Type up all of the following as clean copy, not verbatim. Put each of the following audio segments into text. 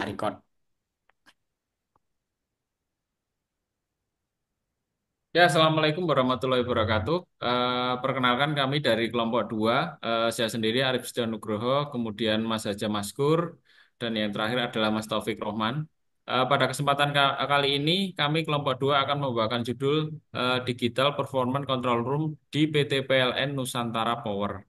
Record. Ya, Assalamualaikum warahmatullahi wabarakatuh. Perkenalkan kami dari kelompok 2. Saya sendiri Arif Sudha Nugroho, kemudian Mas Haja Maskur, dan yang terakhir adalah Mas Taufik Rohman. Pada kesempatan kali ini, kami kelompok 2 akan membawakan judul Digital Performance Control Room di PT PLN Nusantara Power.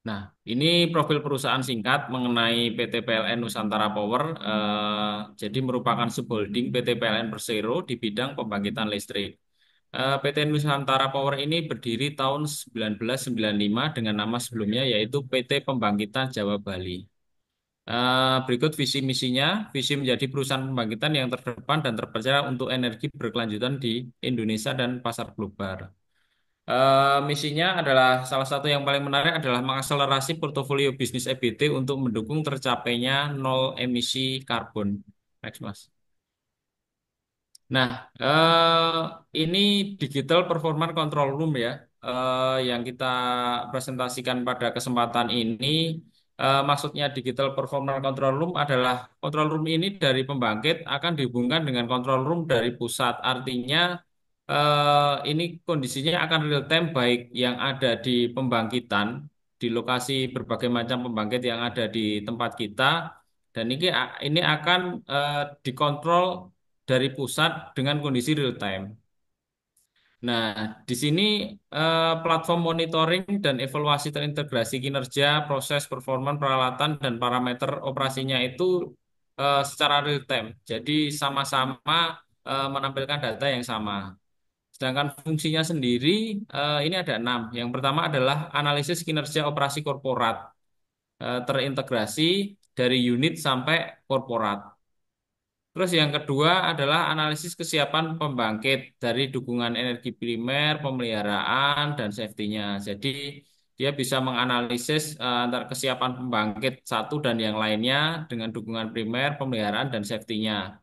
Nah, ini profil perusahaan singkat mengenai PT PLN Nusantara Power. Jadi merupakan subholding PT PLN Persero di bidang pembangkitan listrik. PT Nusantara Power ini berdiri tahun 1995 dengan nama sebelumnya yaitu PT Pembangkitan Jawa Bali. Berikut visi misinya, visi menjadi perusahaan pembangkitan yang terdepan dan terpercaya untuk energi berkelanjutan di Indonesia dan pasar global. Misinya adalah salah satu yang paling menarik adalah mengakselerasi portofolio bisnis EBT untuk mendukung tercapainya nol emisi karbon. Next, Mas. Nah, ini Digital Performance Control Room ya, yang kita presentasikan pada kesempatan ini. Maksudnya Digital Performance Control Room adalah control room ini dari pembangkit akan dihubungkan dengan control room dari pusat. Artinya ini kondisinya akan real time baik yang ada di pembangkitan, di lokasi berbagai macam pembangkit yang ada di tempat kita, dan ini akan dikontrol dari pusat dengan kondisi real time. Nah, di sini platform monitoring dan evaluasi terintegrasi kinerja, proses, performa, peralatan, dan parameter operasinya itu secara real time. Jadi sama-sama menampilkan data yang sama. Sedangkan fungsinya sendiri ini ada 6. Yang pertama adalah analisis kinerja operasi korporat, terintegrasi dari unit sampai korporat. Terus yang kedua adalah analisis kesiapan pembangkit dari dukungan energi primer, pemeliharaan, dan safety-nya. Jadi dia bisa menganalisis antara kesiapan pembangkit satu dan yang lainnya dengan dukungan primer, pemeliharaan, dan safety-nya.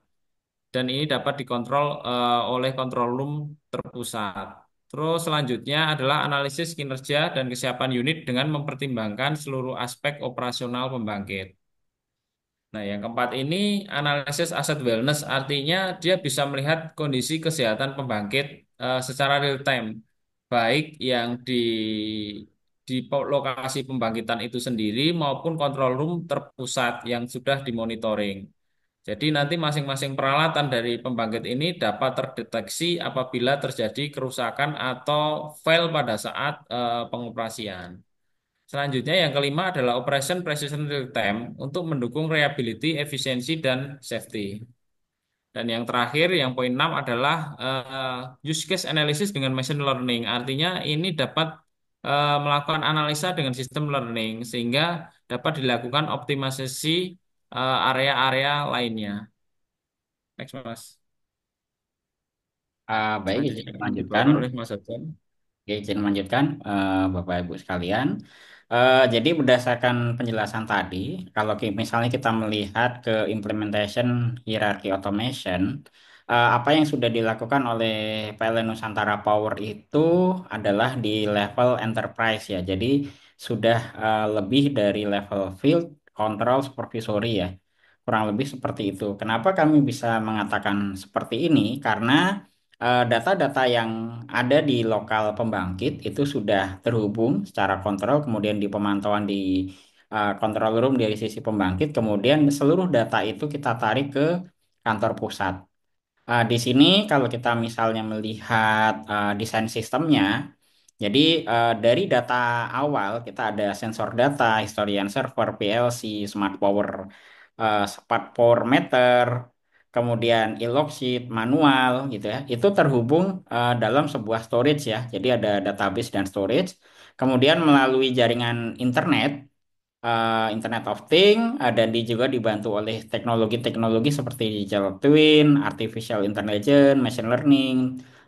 Dan ini dapat dikontrol oleh control room terpusat. Terus selanjutnya adalah analisis kinerja dan kesiapan unit dengan mempertimbangkan seluruh aspek operasional pembangkit. Nah, yang keempat ini analisis aset wellness, artinya dia bisa melihat kondisi kesehatan pembangkit secara real time, baik yang di lokasi pembangkitan itu sendiri maupun control room terpusat yang sudah dimonitoring. Jadi nanti masing-masing peralatan dari pembangkit ini dapat terdeteksi apabila terjadi kerusakan atau fail pada saat pengoperasian. Selanjutnya yang kelima adalah operation precision real time untuk mendukung reliability, efisiensi, dan safety. Dan yang terakhir, yang poin 6 adalah use case analysis dengan machine learning. Artinya ini dapat melakukan analisa dengan sistem learning sehingga dapat dilakukan optimalisasi area-area lainnya. Next, Mas. Baik, Selanjutnya izin akan melanjutkan. dibawakan oleh Mas Hudson. Oke, izin melanjutkan, Bapak Ibu sekalian. Jadi berdasarkan penjelasan tadi, kalau misalnya kita melihat ke implementation hierarchy automation, apa yang sudah dilakukan oleh PLN Nusantara Power itu adalah di level enterprise ya. Jadi sudah lebih dari level field control supervisory ya. Kurang lebih seperti itu. Kenapa kami bisa mengatakan seperti ini? Karena data-data yang ada di lokal pembangkit itu sudah terhubung secara kontrol, kemudian di pemantauan di control room dari sisi pembangkit, kemudian seluruh data itu kita tarik ke kantor pusat. Di sini kalau kita misalnya melihat desain sistemnya, jadi dari data awal kita ada sensor data, historian server, PLC, smart power meter, kemudian e-log sheet, manual gitu ya. Itu terhubung dalam sebuah storage ya. Jadi ada database dan storage. Kemudian melalui jaringan internet, Internet of Things, dan juga dibantu oleh teknologi-teknologi seperti digital twin, artificial intelligence, machine learning,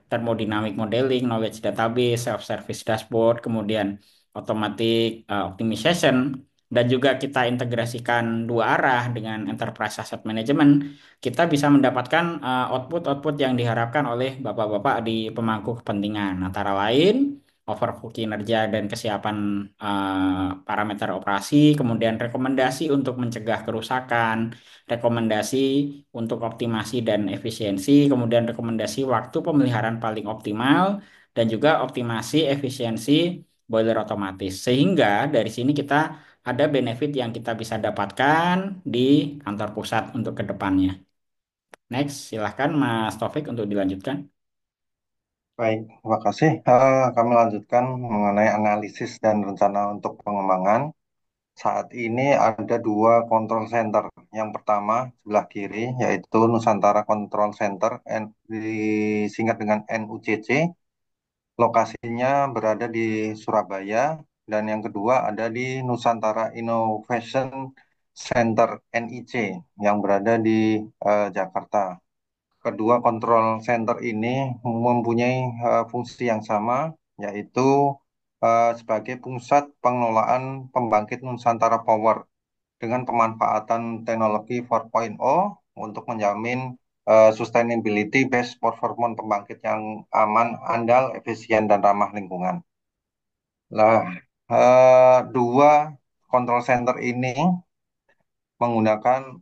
thermodynamic modeling, knowledge database, self-service dashboard, kemudian automatic optimization, dan juga kita integrasikan dua arah dengan enterprise asset management, kita bisa mendapatkan output-output yang diharapkan oleh bapak-bapak di pemangku kepentingan, antara lain overview kinerja dan kesiapan parameter operasi, kemudian rekomendasi untuk mencegah kerusakan, rekomendasi untuk optimasi dan efisiensi, kemudian rekomendasi waktu pemeliharaan paling optimal, dan juga optimasi efisiensi boiler otomatis. Sehingga dari sini kita ada benefit yang kita bisa dapatkan di kantor pusat untuk ke depannya. Next, silahkan Mas Taufik untuk dilanjutkan. Baik, terima kasih. Kami lanjutkan mengenai analisis dan rencana untuk pengembangan. Saat ini ada dua control center. Yang pertama sebelah kiri yaitu Nusantara Control Center, disingkat dengan NUCC. Lokasinya berada di Surabaya dan yang kedua ada di Nusantara Innovation Center (NIC) yang berada di Jakarta. Kedua control center ini mempunyai fungsi yang sama, yaitu sebagai pusat pengelolaan pembangkit Nusantara Power dengan pemanfaatan teknologi 4.0 untuk menjamin sustainability based performance pembangkit yang aman, andal, efisien, dan ramah lingkungan. Nah, dua control center ini menggunakan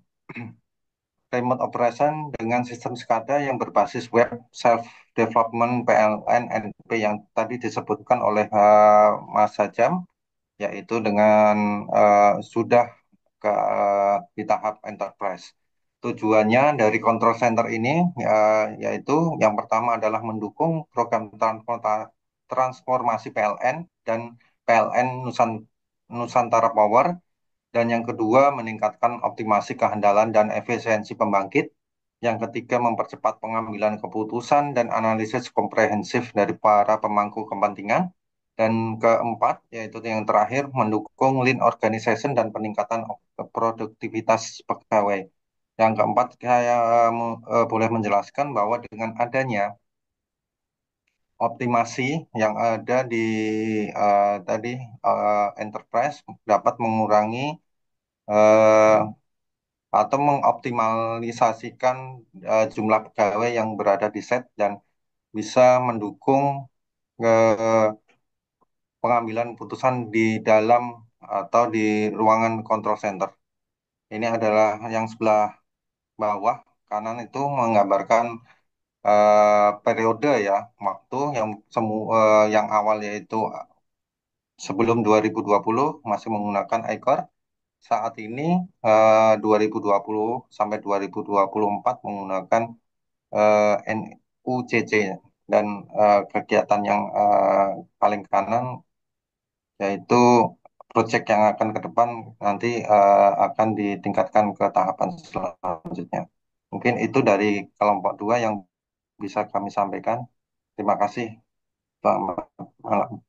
remote operation dengan sistem SCADA yang berbasis web self development PLN NP yang tadi disebutkan oleh Mas Sajam, yaitu dengan sudah di tahap enterprise. Tujuannya dari control center ini yaitu yang pertama adalah mendukung program transformasi PLN dan PLN Nusantara Power, dan yang kedua meningkatkan optimasi kehandalan dan efisiensi pembangkit. Yang ketiga mempercepat pengambilan keputusan dan analisis komprehensif dari para pemangku kepentingan. Dan keempat, yaitu yang terakhir, mendukung lean organization dan peningkatan produktivitas pegawai. Yang keempat, saya boleh menjelaskan bahwa dengan adanya optimasi yang ada di tadi enterprise dapat mengurangi eh, atau mengoptimalisasikan jumlah pegawai yang berada di set dan bisa mendukung eh, pengambilan putusan di dalam atau di ruangan control center. Ini adalah yang sebelah bawah kanan itu menggambarkan periode ya waktu yang yang awal yaitu sebelum 2020 masih menggunakan ICOR. Saat ini 2020 sampai 2024 menggunakan NUCC, dan kegiatan yang paling kanan yaitu proyek yang akan ke depan nanti akan ditingkatkan ke tahapan selanjutnya. Mungkin itu dari kelompok dua yang bisa kami sampaikan. Terima kasih. Selamat malam.